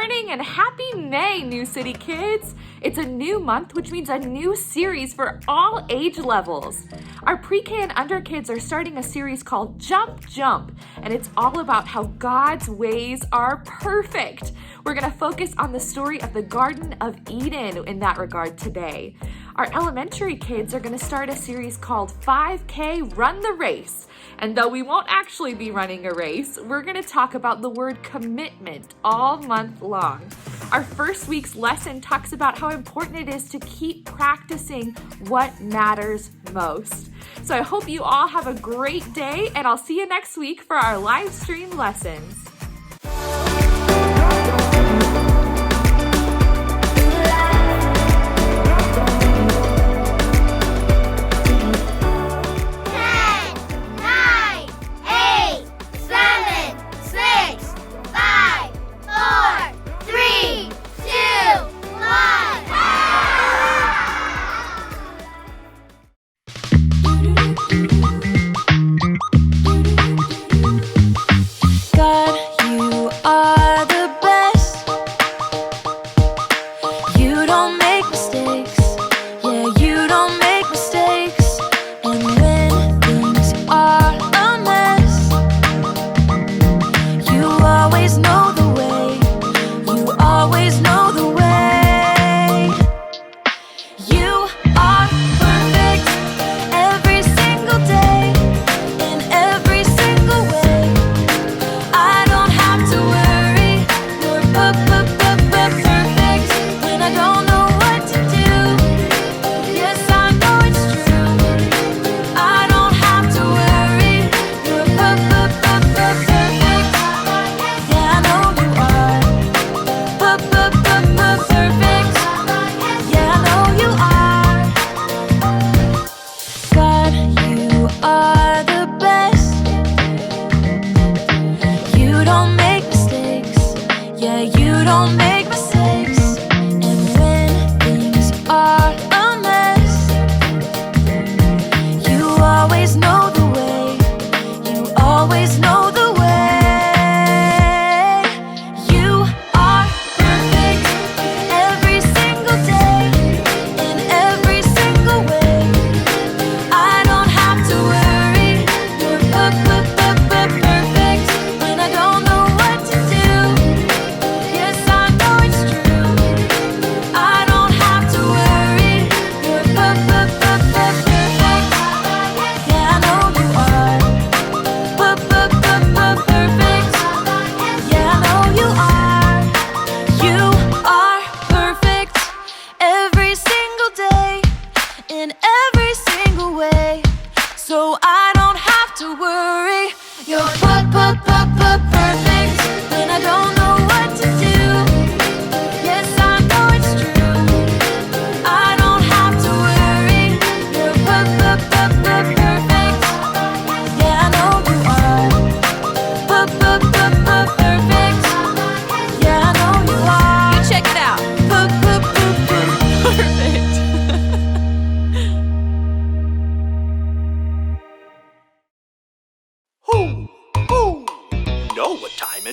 morning and happy May, New City kids! It's a new month, which means a new series for all age levels. Our pre-K and under kids are starting a series called Jump Jump, and it's all about how God's ways are perfect. We're going to focus on the story of the Garden of Eden in that regard today. Our elementary kids are going to start a series called 5K Run the Race. And though we won't actually be running a race, we're going to talk about the word commitment all month long. Our first week's lesson talks about how important it is to keep practicing what matters most. So I hope you all have a great day, and I'll see you next week for our live stream lessons.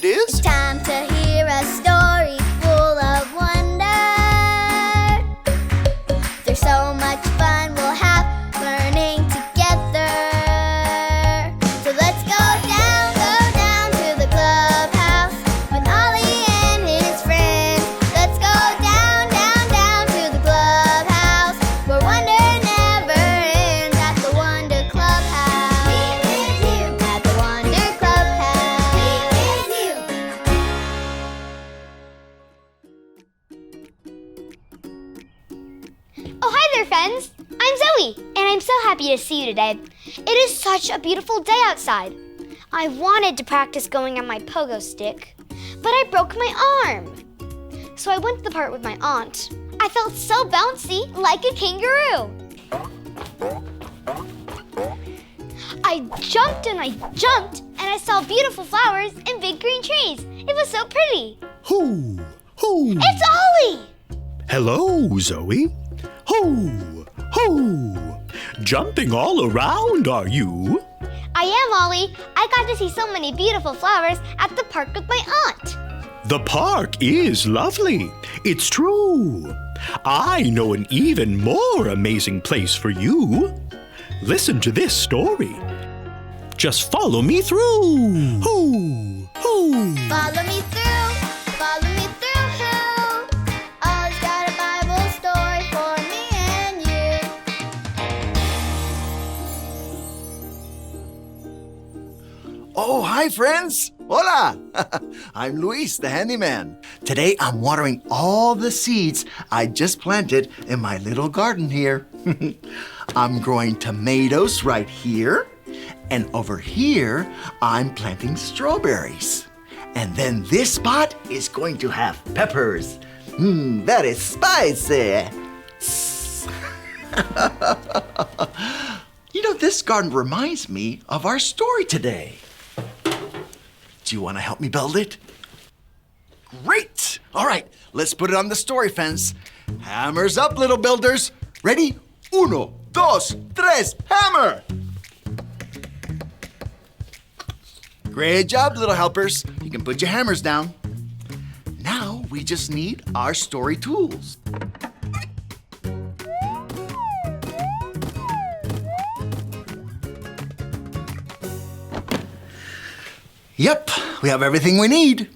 It's time to hear a story full of wonder. There's so much fun we'll have learning together. So let's go down to the clubhouse with Ollie and his friends. Let's go down to the clubhouse where wonder never ends at the Wonder Clubhouse. Meet with you at the Wonder Clubhouse. Meet with you. Oh, hi there, friends! I'm Zoe, and I'm so happy to see you today. It is such a beautiful day outside. I wanted to practice going on my pogo stick, but I broke my arm. So I went to the park with my aunt. I felt so bouncy, like a kangaroo. I jumped, and I saw beautiful flowers and big green trees. It was so pretty. Hoo! It's Ollie! Hello, Zoe. Hoo! Jumping all around, are you? I am, Ollie. I got to see so many beautiful flowers at the park with my aunt. The park is lovely. It's true. I know an even more amazing place for you. Listen to this story. Just follow me through. Hoo, hoo. Follow me through, follow me through, who? Ollie's got a Bible story for me and you. Oh, hi, friends. Hola. I'm Luis, the handyman. Today, I'm watering all the seeds I just planted in my little garden here. I'm growing tomatoes right here. And over here, I'm planting strawberries. And then this spot is going to have peppers. That is spicy. You know, this garden reminds me of our story today. Do you want to help me build it? Great! All right, let's put it on the story fence. Hammers up, little builders. Ready? Uno, dos, tres, hammer! Great job, little helpers. You can put your hammers down. Now we just need our story tools. Yep, we have everything we need.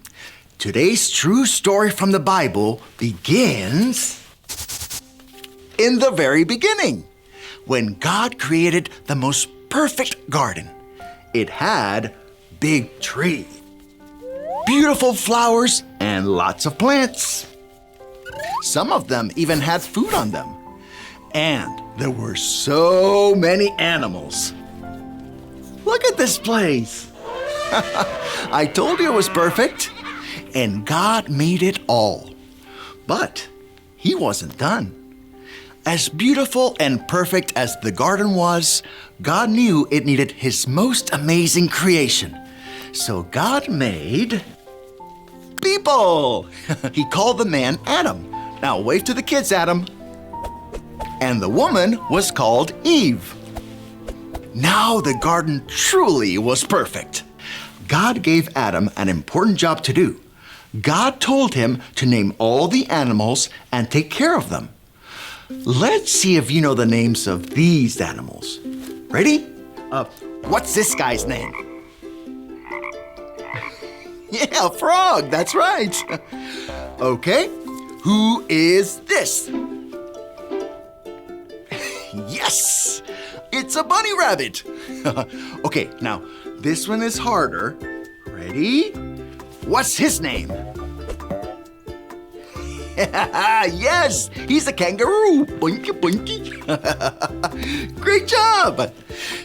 Today's true story from the Bible begins in the very beginning, when God created the most perfect garden. It had big trees, beautiful flowers, and lots of plants. Some of them even had food on them. And there were so many animals. Look at this place. I told you it was perfect. And God made it all. But He wasn't done. As beautiful and perfect as the garden was, God knew it needed His most amazing creation. So God made people. He called the man Adam. Now wave to the kids, Adam. And the woman was called Eve. Now the garden truly was perfect. God gave Adam an important job to do. God told him to name all the animals and take care of them. Let's see if you know the names of these animals. Ready? What's this guy's name? Yeah, a frog, that's right. Okay, who is this? Yes, it's a bunny rabbit. Okay, now this one is harder. Ready? What's his name? Yes, he's a kangaroo. Boinky, boinky. Great job.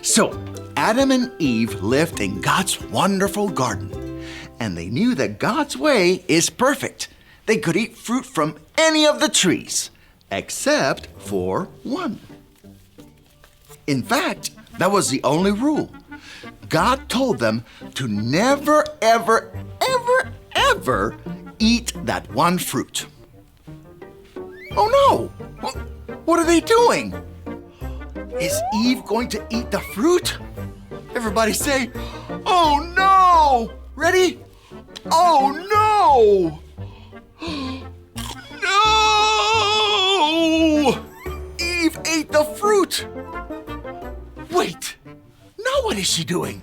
So, Adam and Eve lived in God's wonderful garden. And they knew that God's way is perfect. They could eat fruit from any of the trees, except for one. In fact, that was the only rule. God told them to never, ever, ever, ever eat that one fruit. Oh no! What are they doing? Is Eve going to eat the fruit? Everybody say, oh no! Ready? Oh no! No! Eve ate the fruit! Wait, now what is she doing?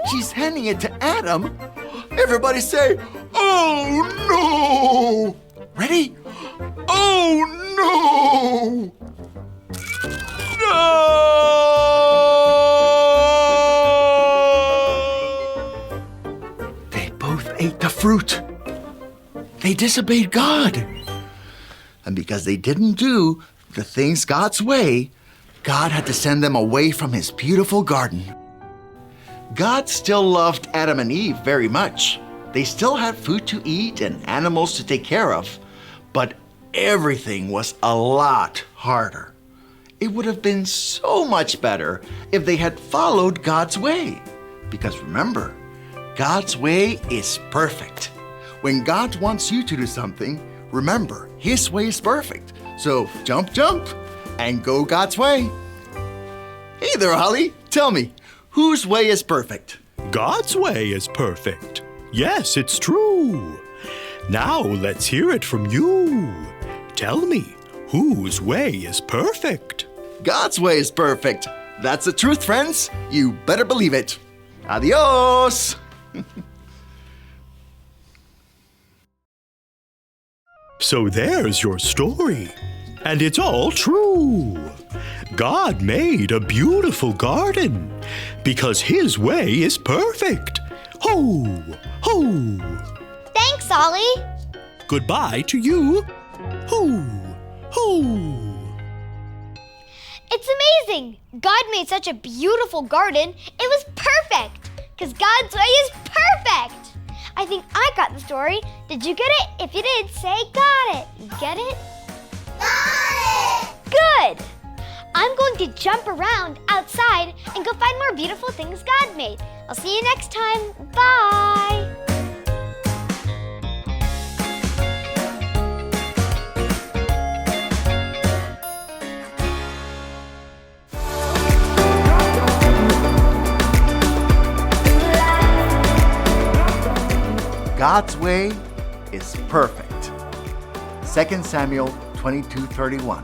She's handing it to Adam. Everybody say, oh no! Ready? Oh no! No! They both ate the fruit. They disobeyed God. And because they didn't do the things God's way, God had to send them away from His beautiful garden. God still loved Adam and Eve very much. They still had food to eat and animals to take care of, but everything was a lot harder. It would have been so much better if they had followed God's way. Because remember, God's way is perfect. When God wants you to do something, remember, His way is perfect. So jump, jump, and go God's way. Hey there, Ollie. Tell me, whose way is perfect? God's way is perfect. Yes, it's true. Now let's hear it from you. Tell me, whose way is perfect? God's way is perfect. That's the truth, friends. You better believe it. Adios! So there's your story. And it's all true. God made a beautiful garden because His way is perfect. Ho, ho. Thanks, Ollie. Goodbye to you. Ho, ho. It's amazing. God made such a beautiful garden. It was perfect because God's way is perfect. I think I got the story. Did you get it? If you did, say got it. You get it? Got it! Good. I'm going to jump around outside and go find more beautiful things God made. I'll see you next time. Bye. God's way is perfect. 2 Samuel 22:31.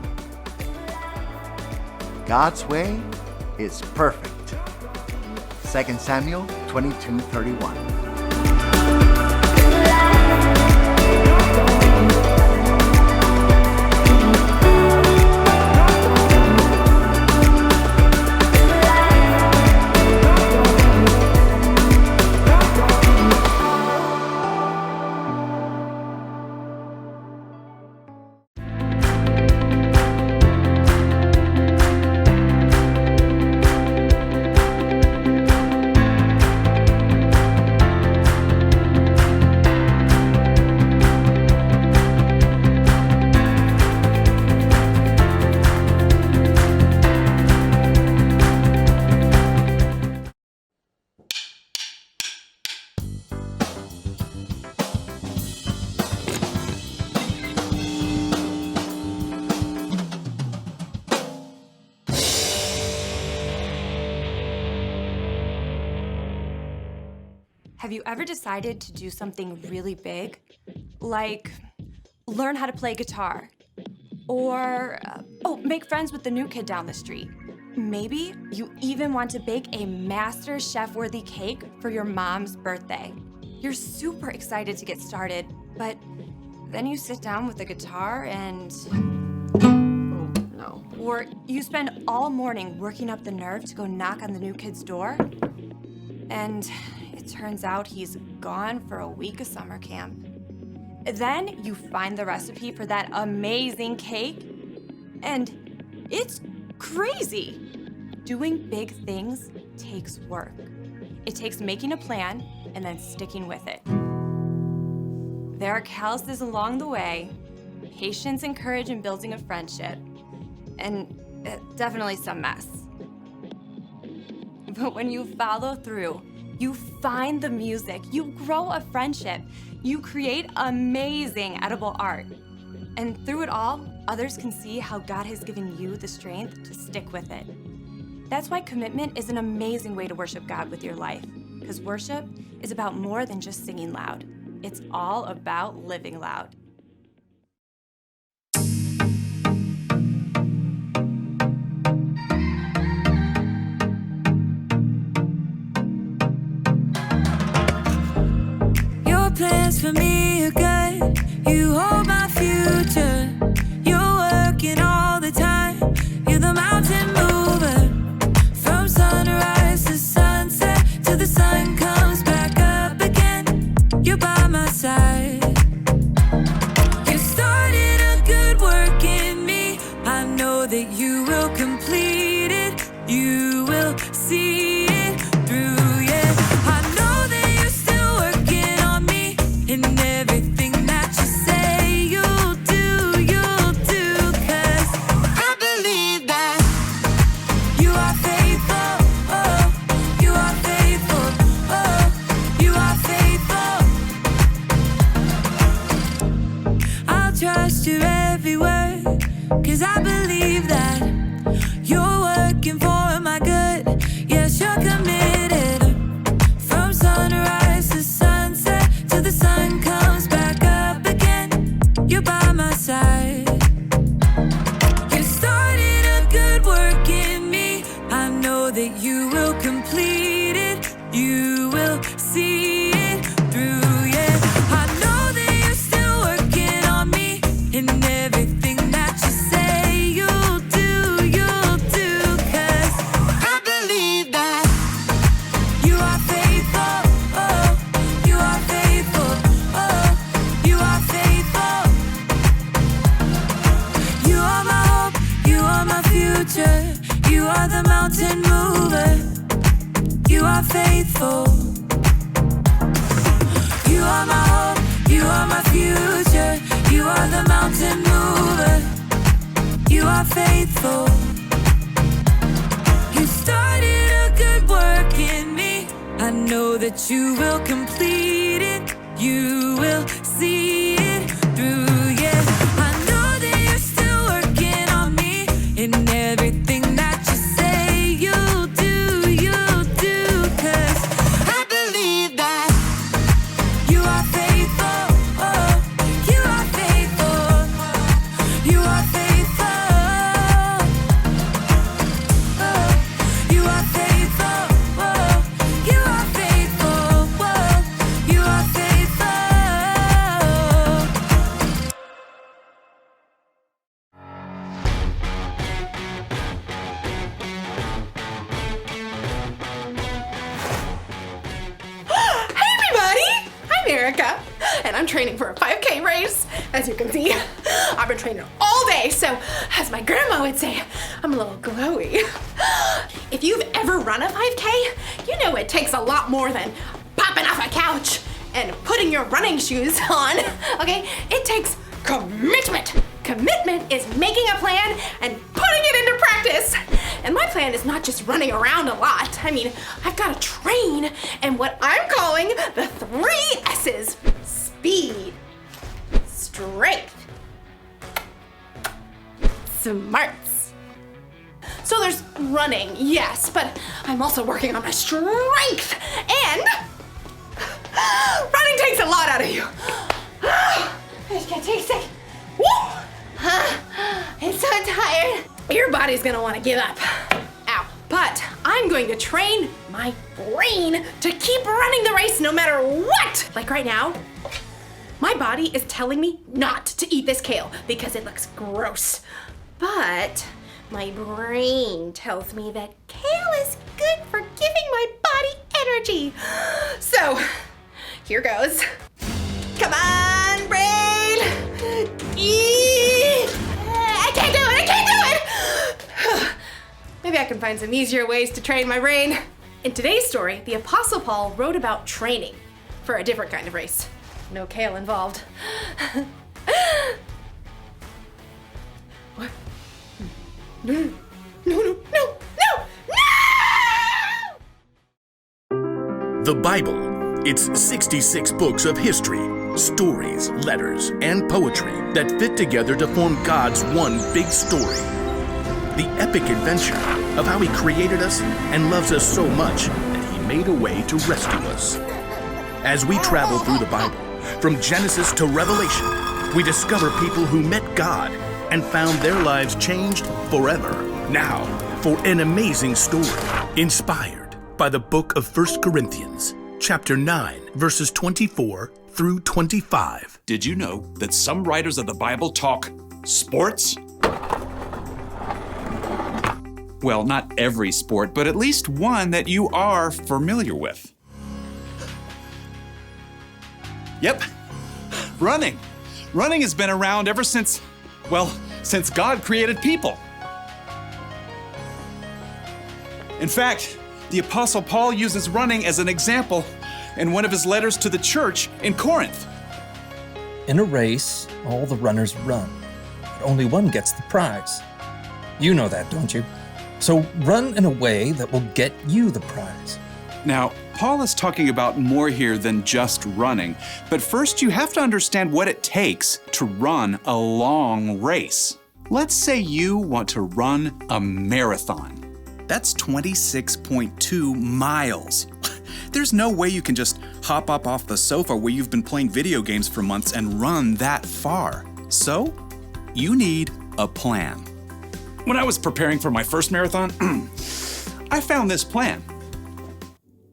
God's way is perfect. 2 Samuel 22:31. Have you ever decided to do something really big? Like learn how to play guitar? Or, make friends with the new kid down the street? Maybe you even want to bake a master chef-worthy cake for your mom's birthday. You're super excited to get started, but then you sit down with the guitar and... oh, no. Or you spend all morning working up the nerve to go knock on the new kid's door, and it turns out he's gone for a week of summer camp. Then you find the recipe for that amazing cake, and it's crazy. Doing big things takes work. It takes making a plan and then sticking with it. There are calluses along the way, patience and courage in building a friendship, and definitely some mess. But when you follow through, you find the music, you grow a friendship, you create amazing edible art. And through it all, others can see how God has given you the strength to stick with it. That's why commitment is an amazing way to worship God with your life, because worship is about more than just singing loud. It's all about living loud. Plans for me are good. You hold my future. You're working all the time. You're the mountain mover. From sunrise to sunset, till the sun comes back up again. You're by my side. You started a good work in me. I know that you will complete it. You will see it through. Yeah, I know that you're still working on me. And everything that you say you'll do, 'cause I believe that you are faithful, oh, you are faithful, oh, you are faithful. I'll trust your every word, 'cause I believe that you're working for my good. Yes, you're committed. From sunrise to sunset, till the sun comes back up know that you will complete it. You will see it through, yeah. I know that you're still working on me, and everything that you say you'll do, 'cause I believe that you are faithful, oh, you are faithful, oh, you are faithful. You are my hope, you are my future, you are the mountain mover, you are faithful. You are my hope, you are my future, you are the mountain mover, you are faithful. You started a good work in me, I know that you will complete it, you will see it through, yeah. I know that you're still working on me, and everything that you say you'll do, 'cause I believe that you are faithful, oh, you are faithful, you are faithful, oh, you are faithful, oh, you are faithful, oh, you are faithful. Hey everybody! I'm Erica, and I'm training for a 5K race. As you can see, I've been training all day, so as my grandma would say, I'm a little glowy. If you've ever run a 5K, you know it takes a lot more than popping off a couch and putting your running shoes on, okay? It takes commitment. Commitment is making a plan and putting it into practice. And my plan is not just running around a lot. I mean, I've got to train and what I'm calling the 3 S's. Speed, strength, smarts. So there's running, yes, but I'm also working on my strength. And running takes a lot out of you. I just can't take a second. Woo! I'm so tired. Your body's gonna want to give up. Ow. But I'm going to train my brain to keep running the race no matter what. Like right now, my body is telling me not to eat this kale because it looks gross. But my brain tells me that kale is good for giving my body energy. So, here goes. Come on, brain. Eat. I can't do it. Maybe I can find some easier ways to train my brain. In today's story, the Apostle Paul wrote about training for a different kind of race. No kale involved. What? No. The Bible. It's 66 books of history, stories, letters, and poetry that fit together to form God's one big story. The epic adventure of how He created us and loves us so much that He made a way to rescue us. As we travel through the Bible, from Genesis to Revelation, we discover people who met God and found their lives changed forever. Now, for an amazing story inspired by the book of 1 Corinthians, chapter 9, verses 24 through 25. Did you know that some writers of the Bible talk sports? Well, not every sport, but at least one that you are familiar with. Yep, running. Running has been around ever since God created people. In fact, the Apostle Paul uses running as an example in one of his letters to the church in Corinth. In a race, all the runners run, but only one gets the prize. You know that, don't you? So run in a way that will get you the prize. Now, Paul is talking about more here than just running, but first you have to understand what it takes to run a long race. Let's say you want to run a marathon. That's 26.2 miles. There's no way you can just hop up off the sofa where you've been playing video games for months and run that far. So, you need a plan. When I was preparing for my first marathon, I found this plan.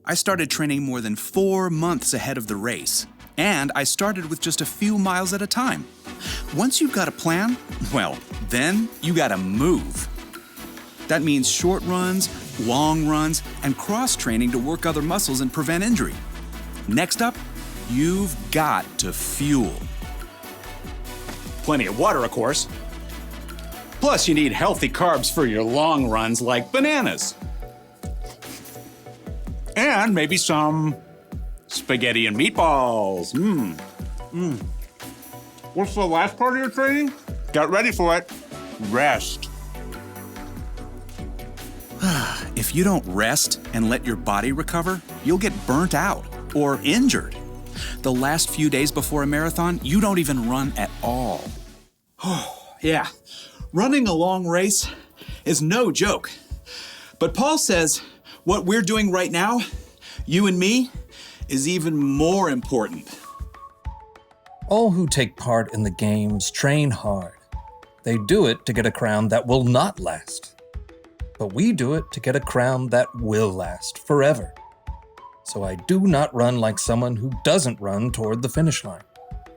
I started training more than 4 months ahead of the race, and I started with just a few miles at a time. Once you've got a plan, well, then you gotta move. That means short runs, long runs, and cross-training to work other muscles and prevent injury. Next up, you've got to fuel. Plenty of water, of course. Plus, you need healthy carbs for your long runs like bananas. And maybe some spaghetti and meatballs. What's the last part of your training? Get ready for it. Rest. If you don't rest and let your body recover, you'll get burnt out or injured. The last few days before a marathon, you don't even run at all. Oh, yeah. Running a long race is no joke. But Paul says what we're doing right now, you and me, is even more important. All who take part in the games train hard. They do it to get a crown that will not last. But we do it to get a crown that will last forever. So I do not run like someone who doesn't run toward the finish line.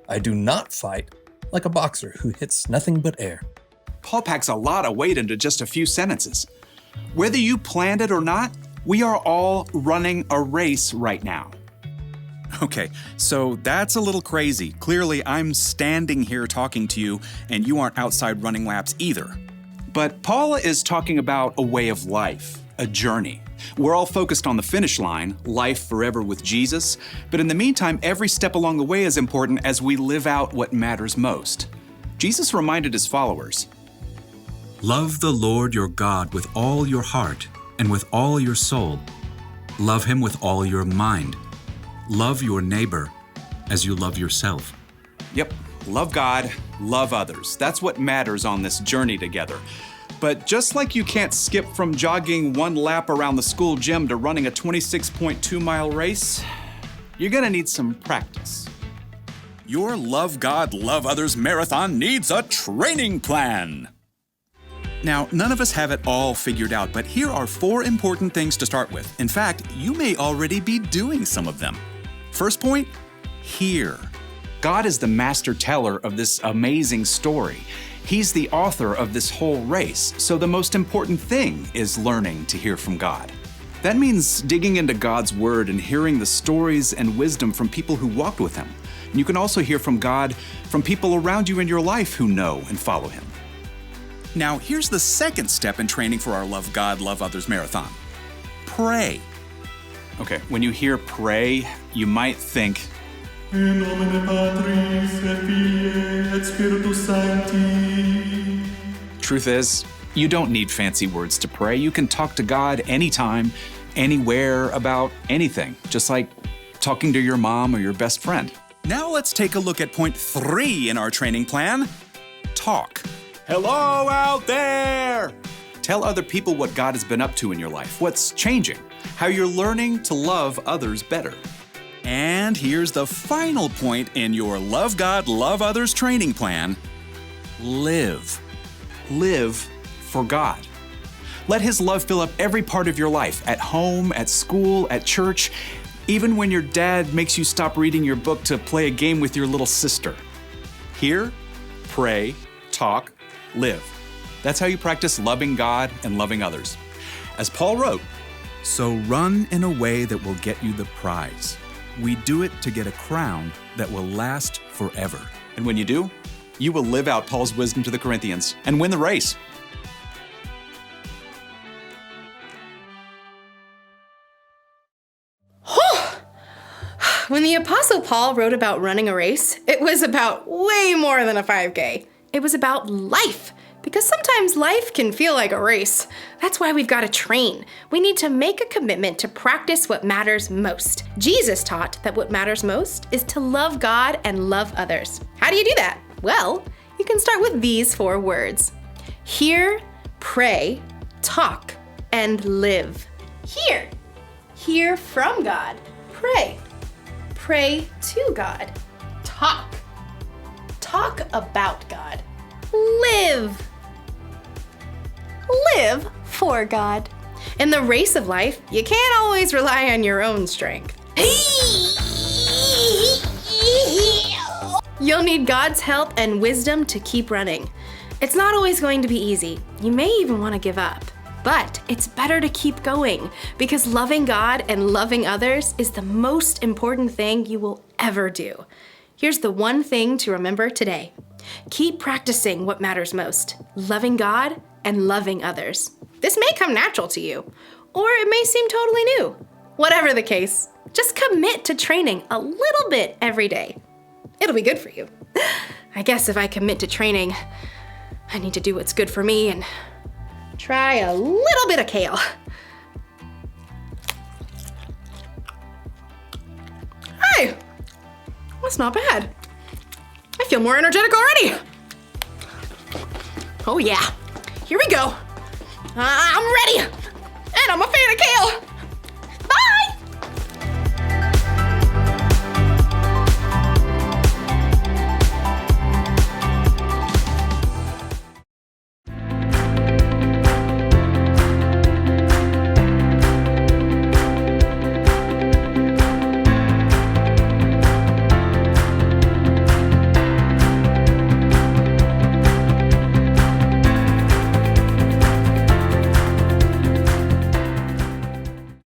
I do not fight like a boxer who hits nothing but air. Paul packs a lot of weight into just a few sentences. Whether you planned it or not, we are all running a race right now. Okay, so that's a little crazy. Clearly, I'm standing here talking to you, and you aren't outside running laps either. But Paul is talking about a way of life, a journey. We're all focused on the finish line, life forever with Jesus, but in the meantime, every step along the way is important as we live out what matters most. Jesus reminded his followers, "Love the Lord your God with all your heart and with all your soul. Love him with all your mind. Love your neighbor as you love yourself." Yep, love God, love others. That's what matters on this journey together. But just like you can't skip from jogging 1 lap around the school gym to running a 26.2-mile race, you're gonna need some practice. Your Love God, Love Others marathon needs a training plan. Now, none of us have it all figured out, but here are 4 important things to start with. In fact, you may already be doing some of them. First point, hear. God is the master teller of this amazing story. He's the author of this whole race, so the most important thing is learning to hear from God. That means digging into God's word and hearing the stories and wisdom from people who walked with him. And you can also hear from God from people around you in your life who know and follow him. Now, here's the second step in training for our Love God, Love Others marathon. Pray. Okay, when you hear pray, you might think, In nomine Patris et Filii et Spiritus Sancti. Truth is, you don't need fancy words to pray. You can talk to God anytime, anywhere, about anything, just like talking to your mom or your best friend. Now let's take a look at point 3 in our training plan. Talk. Hello out there! Tell other people what God has been up to in your life, what's changing, how you're learning to love others better. And here's the final point in your Love God, Love Others training plan. Live. Live for God. Let his love fill up every part of your life, at home, at school, at church, even when your dad makes you stop reading your book to play a game with your little sister. Hear, pray, talk, live. That's how you practice loving God and loving others. As Paul wrote, "So run in a way that will get you the prize. We do it to get a crown that will last forever." And when you do, you will live out Paul's wisdom to the Corinthians and win the race. When the Apostle Paul wrote about running a race, it was about way more than a 5K. It was about life, because sometimes life can feel like a race. That's why we've got to train. We need to make a commitment to practice what matters most. Jesus taught that what matters most is to love God and love others. How do you do that? Well, you can start with these 4 words. Hear, pray, talk, and live. Hear. Hear from God. Pray. Pray to God. Talk. Talk about God. Live. Live for God. In the race of life, you can't always rely on your own strength. You'll need God's help and wisdom to keep running. It's not always going to be easy. You may even want to give up. But it's better to keep going because loving God and loving others is the most important thing you will ever do. Here's the one thing to remember today. Keep practicing what matters most, loving God and loving others. This may come natural to you, or it may seem totally new. Whatever the case, just commit to training a little bit every day. It'll be good for you. I guess if I commit to training, I need to do what's good for me and try a little bit of kale. Hey, that's not bad. I feel more energetic already. Oh yeah, here we go. I'm ready, and I'm a fan of kale.